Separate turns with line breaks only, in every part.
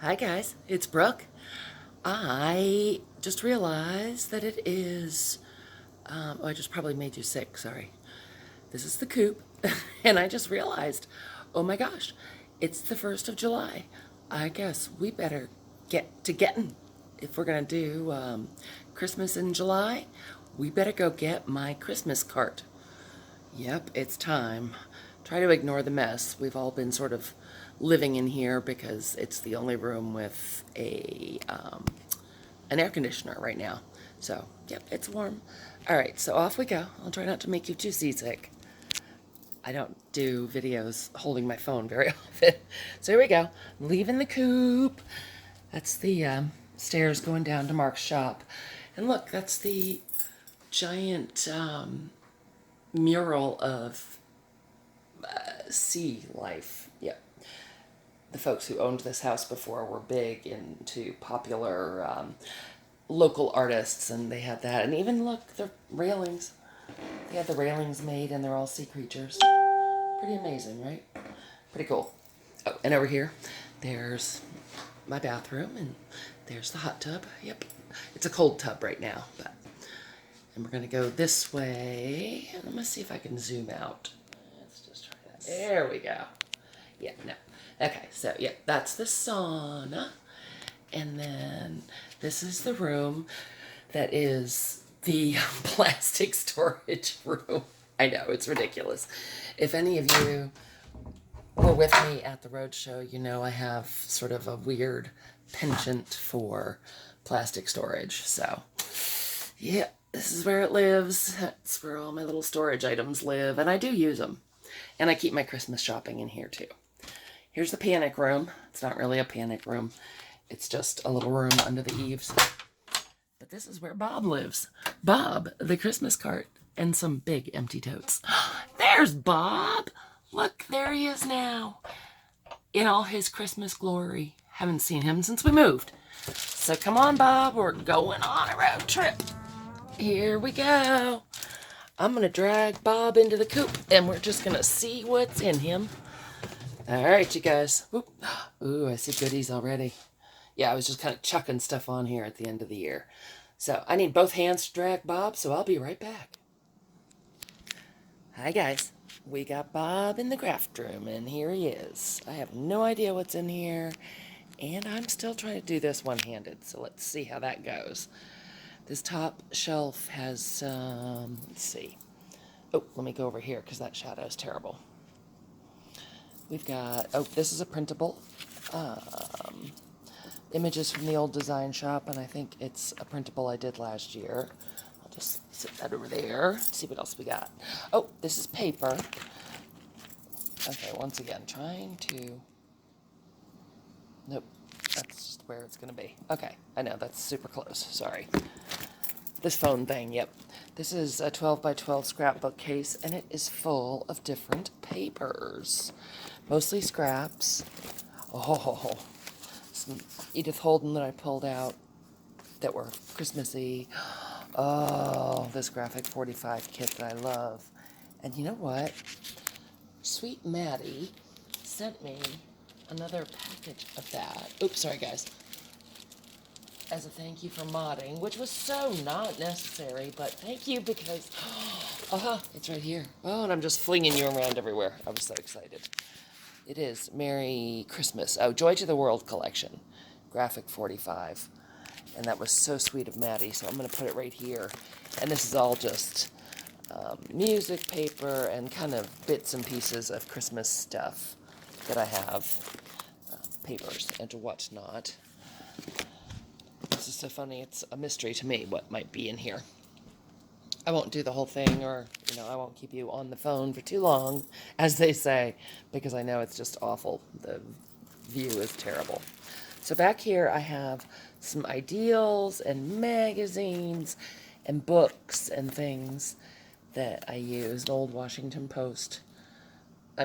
Hi guys, it's Brooke. I just realized that it is, I just probably made you sick, sorry. This is the coop, and I just realized, oh my gosh, it's the 1st of July. I guess we better get to getting. If we're gonna do Christmas in July, we better go get my Christmas cart. Yep, it's time. Try to ignore the mess. We've all been sort of living in here because it's the only room with an air conditioner right now. So, yep, it's warm. All right, so off we go. I'll try not to make you too seasick. I don't do videos holding my phone very often. So here we go. Leaving the coop. That's the stairs going down to Mark's shop. And look, that's the giant mural of sea life. Yep. The folks who owned this house before were big into popular local artists, and they had that. And even look, the railings. They had the railings made, and they're all sea creatures. Pretty amazing, right? Pretty cool. Oh, and over here, there's my bathroom, and there's the hot tub. Yep. It's a cold tub right now, but. And we're going to go this way. And I'm going to see if I can zoom out. Let's just try that. There we go. Yeah, no. Okay, so yeah, that's the sauna. And then this is the room that is the plastic storage room. I know, it's ridiculous. If any of you were with me at the roadshow, you know I have sort of a weird penchant for plastic storage. So, yeah, this is where it lives. That's where all my little storage items live, and I do use them. And I keep my Christmas shopping in here too. Here's the panic room. It's not really a panic room. It's just a little room under the eaves. But this is where Bob lives. Bob, the Christmas cart, and some big empty totes. There's Bob. Look, there he is now. In all his Christmas glory. Haven't seen him since we moved. So come on, Bob. We're going on a road trip. Here we go. I'm going to drag Bob into the coop, and we're just going to see what's in him. All right, you guys. Ooh, I see goodies already. Yeah, I was just kind of chucking stuff on here at the end of the year. So I need both hands to drag Bob, so I'll be right back. Hi, guys. We got Bob in the craft room, and here he is. I have no idea what's in here, and I'm still trying to do this one-handed, so let's see how that goes. This top shelf has, let's see. Oh, let me go over here, because that shadow is terrible. We've got, oh, this is a printable. Images from the old design shop, and I think it's a printable I did last year. I'll just sit that over there. See what else we got. Oh, this is paper. Okay, once again, trying to... Nope, that's just where it's going to be. Okay, I know, that's super close. Sorry. This phone thing, yep. This is a 12 by 12 scrapbook case, and it is full of different papers. Mostly scraps. Oh, some Edith Holden that I pulled out that were Christmassy. Oh, this graphic 45 kit that I love. And you know what? Sweet Maddie sent me another package of that. Oops, sorry guys. As a thank you for modding, which was so not necessary, but thank you because, it's right here. Oh, and I'm just flinging you around everywhere. I was so excited. It is Merry Christmas. Oh, Joy to the World collection, graphic 45. And that was so sweet of Maddie, so I'm going to put it right here. And this is all just music paper and kind of bits and pieces of Christmas stuff that I have, papers and whatnot. This is so funny, it's a mystery to me what might be in here. I won't do the whole thing, or, I won't keep you on the phone for too long, as they say, because I know it's just awful. The view is terrible. So back here I have some ideals and magazines and books and things that I use. An old Washington Post,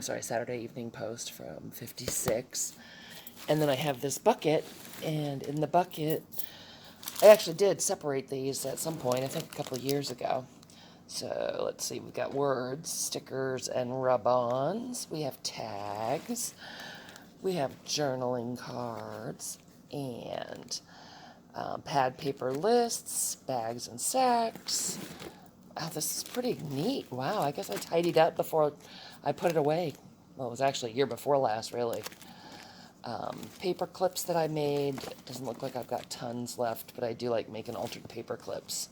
Saturday Evening Post from '56. And then I have this bucket, and in the bucket, I actually did separate these at some point, I think a couple of years ago. So let's see, we've got words, stickers, and rub-ons. We have tags. We have journaling cards. and pad paper lists, bags and sacks. Oh, this is pretty neat. Wow, I guess I tidied up before I put it away. Well, it was actually a year before last, really. Paper clips that I made. Doesn't look like I've got tons left, but I do like making altered paper clips.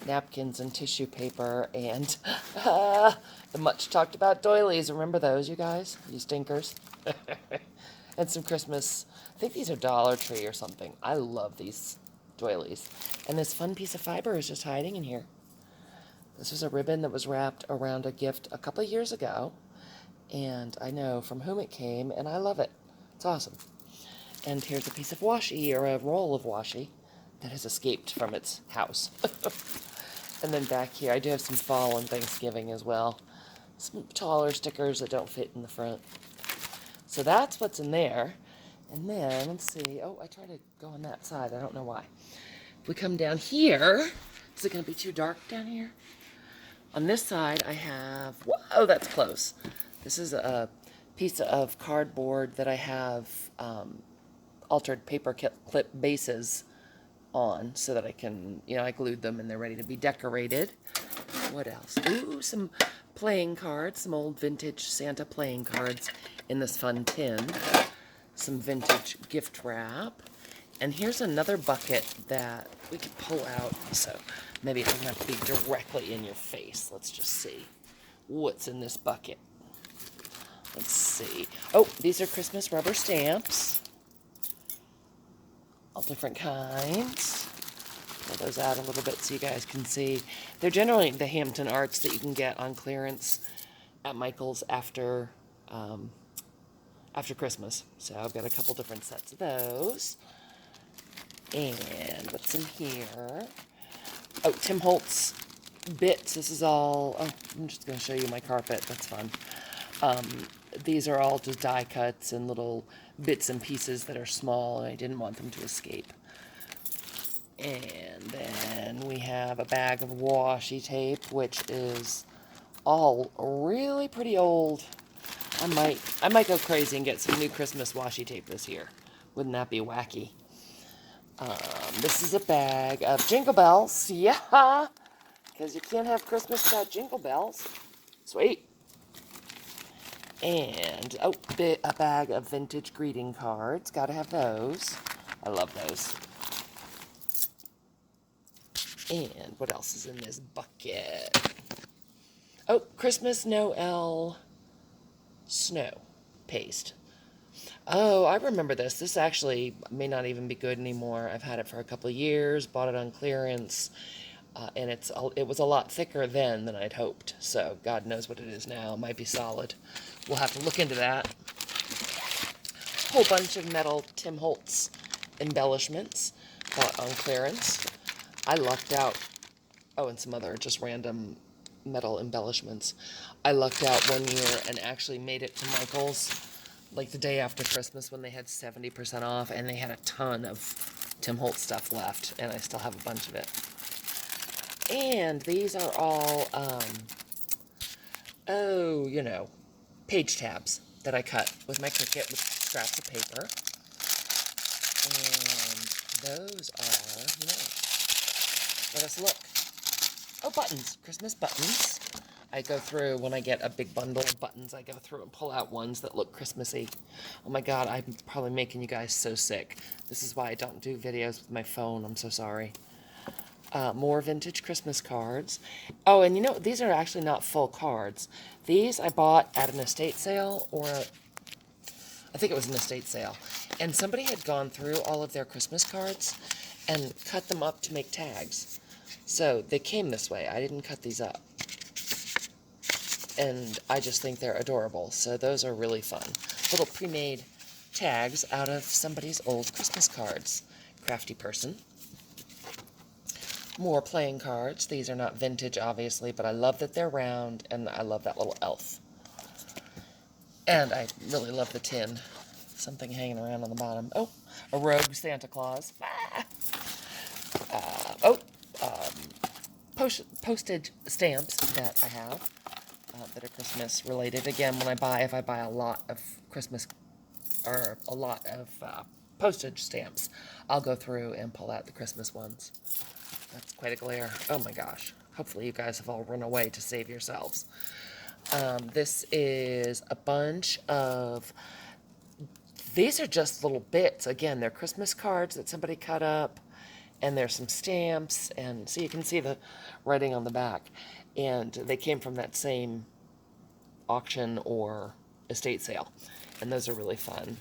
Napkins and tissue paper, and the much talked about doilies. Remember those, you guys? You stinkers. And some Christmas, I think these are Dollar Tree or something. I love these doilies. And this fun piece of fiber is just hiding in here. This was a ribbon that was wrapped around a gift a couple of years ago, and I know from whom it came, and I love it. It's awesome. And here's a piece of washi, or a roll of washi, that has escaped from its house. And then back here, I do have some fall and Thanksgiving as well. Some taller stickers that don't fit in the front. So that's what's in there. And then, let's see. Oh, I tried to go on that side. I don't know why. If we come down here, is it going to be too dark down here? On this side, I have, whoa, that's close. This is a piece of cardboard that I have altered paper clip bases on so that I can, I glued them and they're ready to be decorated. What else? Ooh, some playing cards, some old vintage Santa playing cards in this fun tin. Some vintage gift wrap. And here's another bucket that we can pull out, so maybe it doesn't have to be directly in your face. Let's just see what's in this bucket. Let's see. Oh, these are Christmas rubber stamps. All different kinds. Pull those out a little bit so you guys can see. They're generally the Hampton Arts that you can get on clearance at Michael's after Christmas. So I've got a couple different sets of those. And what's in here? Oh, Tim Holtz bits. This is all, I'm just going to show you my carpet. That's fun. These are all just die cuts and little bits and pieces that are small, and I didn't want them to escape. And then we have a bag of washi tape, which is all really pretty old. I might go crazy and get some new Christmas washi tape this year. Wouldn't that be wacky? This is a bag of Jingle Bells. Yeah! Because you can't have Christmas without Jingle Bells. Sweet. And, a bag of vintage greeting cards. Gotta have those. I love those. And what else is in this bucket? Oh, Christmas Noel snow paste. Oh, I remember this. This actually may not even be good anymore. I've had it for a couple of years, bought it on clearance, and it was a lot thicker then than I'd hoped. So God knows what it is now. It might be solid. We'll have to look into that. Whole bunch of metal Tim Holtz embellishments bought on clearance. I lucked out. Oh, and some other just random metal embellishments. I lucked out one year and actually made it to Michael's like the day after Christmas when they had 70% off, and they had a ton of Tim Holtz stuff left, and I still have a bunch of it. And these are all, page tabs that I cut with my Cricut with scraps of paper. And those are, let us look. Oh, buttons, Christmas buttons. I go through, when I get a big bundle of buttons, I go through and pull out ones that look Christmassy. Oh my God, I'm probably making you guys so sick. This is why I don't do videos with my phone. I'm so sorry. More vintage Christmas cards. Oh, and these are actually not full cards. These I bought at an estate sale, I think it was an estate sale. And somebody had gone through all of their Christmas cards and cut them up to make tags. So they came this way. I didn't cut these up. And I just think they're adorable. So those are really fun. Little pre-made tags out of somebody's old Christmas cards. Crafty person. More playing cards. These are not vintage, obviously, but I love that they're round, and I love that little elf. And I really love the tin. Something hanging around on the bottom. Oh, a rogue Santa Claus. Postage stamps that I have that are Christmas related. Again, if I buy a lot of Christmas, or a lot of postage stamps, I'll go through and pull out the Christmas ones. That's quite a glare. Oh my gosh. Hopefully you guys have all run away to save yourselves. This is a bunch of, these are just little bits. Again, they're Christmas cards that somebody cut up, and there's some stamps, and so you can see the writing on the back. And they came from that same auction or estate sale, and those are really fun.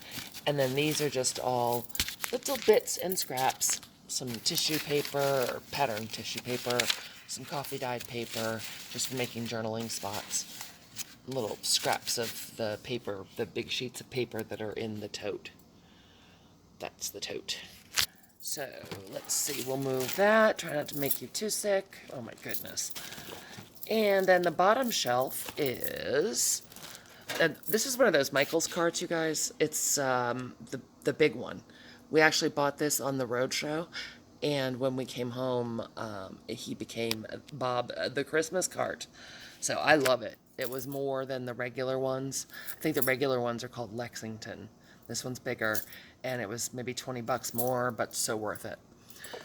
And then these are just all little bits and scraps. Some tissue paper, or pattern tissue paper, some coffee dyed paper, just for making journaling spots. Little scraps of the paper, the big sheets of paper that are in the tote. That's the tote. So, let's see, we'll move that. Try not to make you too sick. Oh my goodness. And then the bottom shelf is, this is one of those Michaels cards, you guys. It's the big one. We actually bought this on the roadshow, and when we came home, he became Bob the Christmas card. So I love it. It was more than the regular ones. I think the regular ones are called Lexington. This one's bigger, and it was maybe 20 bucks more, but so worth it.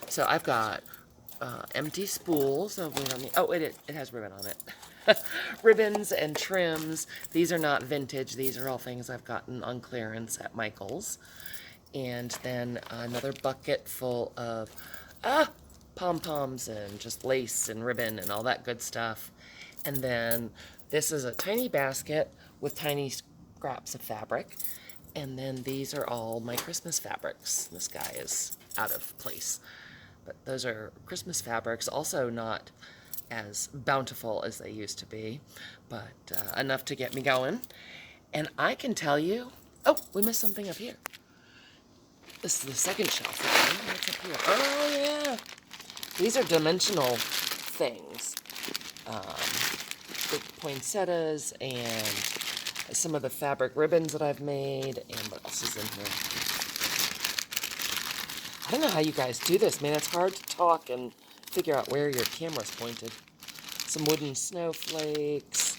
So I've got empty spools. It has ribbon on it. Ribbons and trims. These are not vintage. These are all things I've gotten on clearance at Michael's. And then another bucket full of pom-poms and just lace and ribbon and all that good stuff. And then this is a tiny basket with tiny scraps of fabric. And then these are all my Christmas fabrics. This guy is out of place. But those are Christmas fabrics, also not as bountiful as they used to be, but enough to get me going. And I can tell you, oh, we missed something up here. This is the second shelf. What's up here? Oh, yeah. These are dimensional things. The poinsettias and some of the fabric ribbons that I've made. And what else is in here? I don't know how you guys do this, man. It's hard to talk and figure out where your camera's pointed. Some wooden snowflakes,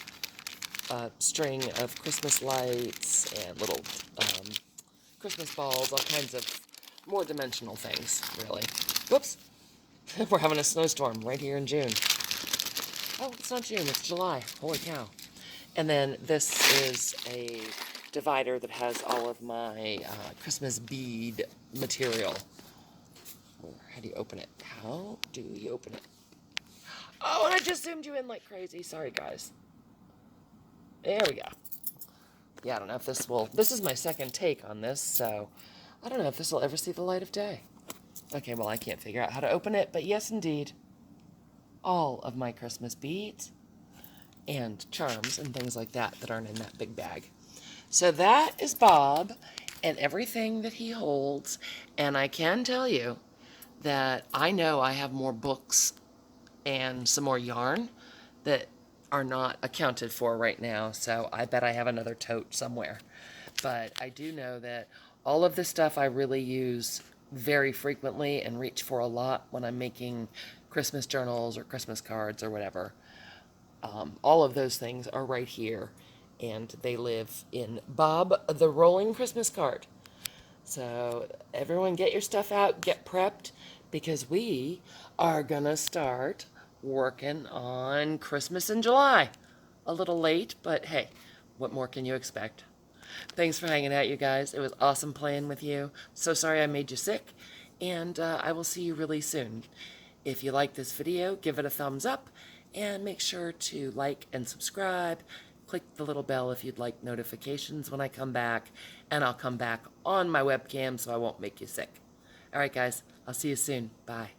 a string of Christmas lights, and little Christmas balls, all kinds of more dimensional things, really. Whoops! We're having a snowstorm right here in June. Oh, it's not June, it's July. Holy cow. And then this is a divider that has all of my Christmas bead material. How do you open it? How do you open it? Oh, and I just zoomed you in like crazy. Sorry, guys. There we go. Yeah, I don't know if this will... This is my second take on this, so I don't know if this will ever see the light of day. Okay, well, I can't figure out how to open it, but yes, indeed. All of my Christmas beads and charms and things like that that aren't in that big bag. So that is Bob and everything that he holds, and I can tell you that I know I have more books and some more yarn that are not accounted for right now, so I bet I have another tote somewhere. But I do know that all of this stuff I really use very frequently and reach for a lot when I'm making Christmas journals or Christmas cards or whatever. All of those things are right here, and they live in Bob the Rolling Christmas Card. So everyone get your stuff out, get prepped, because we are gonna start working on Christmas in July. A little late, but hey, what more can you expect? Thanks for hanging out, you guys. It was awesome playing with you. So sorry I made you sick, and I will see you really soon. If you like this video, give it a thumbs up, and make sure to like and subscribe. Click the little bell if you'd like notifications when I come back, and I'll come back on my webcam so I won't make you sick. All right, guys, I'll see you soon. Bye.